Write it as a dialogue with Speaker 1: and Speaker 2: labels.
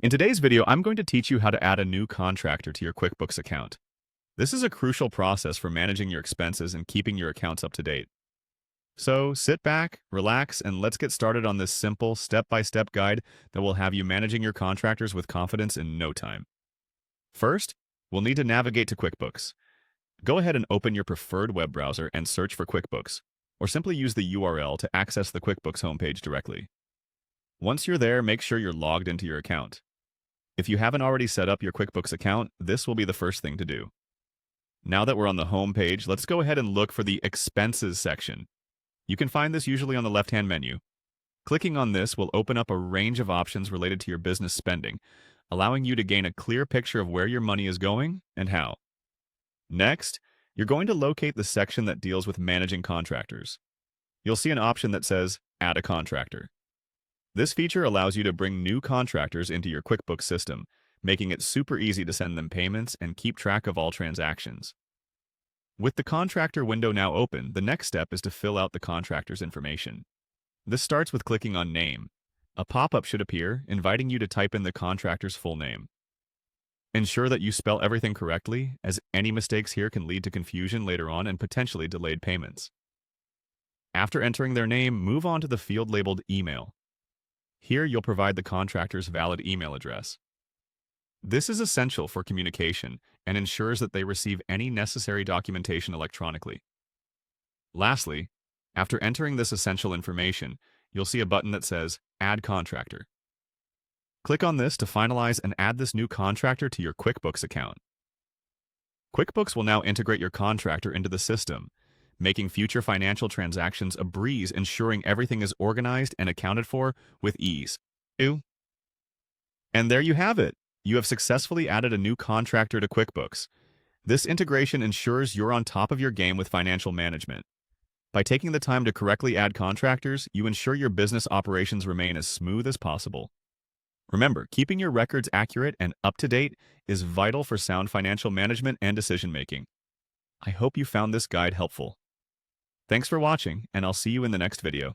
Speaker 1: In today's video, I'm going to teach you how to add a new contractor to your QuickBooks account. This is a crucial process for managing your expenses and keeping your accounts up to date. So sit back, relax, and let's get started on this simple step-by-step guide that will have you managing your contractors with confidence in no time. First, we'll need to navigate to QuickBooks. Go ahead and open your preferred web browser and search for QuickBooks, or simply use the URL to access the QuickBooks homepage directly. Once you're there, make sure you're logged into your account. If you haven't already set up your QuickBooks account, this will be the first thing to do. Now that we're on the home page, let's go ahead and look for the Expenses section. You can find this usually on the left-hand menu. Clicking on this will open up a range of options related to your business spending, allowing you to gain a clear picture of where your money is going and how. Next, you're going to locate the section that deals with managing contractors. You'll see an option that says Add a Contractor. This feature allows you to bring new contractors into your QuickBooks system, making it super easy to send them payments and keep track of all transactions. With the contractor window now open, the next step is to fill out the contractor's information. This starts with clicking on Name. A pop-up should appear, inviting you to type in the contractor's full name. Ensure that you spell everything correctly, as any mistakes here can lead to confusion later on and potentially delayed payments. After entering their name, move on to the field labeled Email. Here, you'll provide the contractor's valid email address. This is essential for communication and ensures that they receive any necessary documentation electronically. Lastly, after entering this essential information, you'll see a button that says Add Contractor. Click on this to finalize and add this new contractor to your QuickBooks account. QuickBooks will now integrate your contractor into the system, making future financial transactions a breeze, ensuring everything is organized and accounted for with ease. And there you have it. You have successfully added a new contractor to QuickBooks. This integration ensures you're on top of your game with financial management. By taking the time to correctly add contractors, you ensure your business operations remain as smooth as possible. Remember, keeping your records accurate and up to date is vital for sound financial management and decision-making. I hope you found this guide helpful. Thanks for watching, and I'll see you in the next video.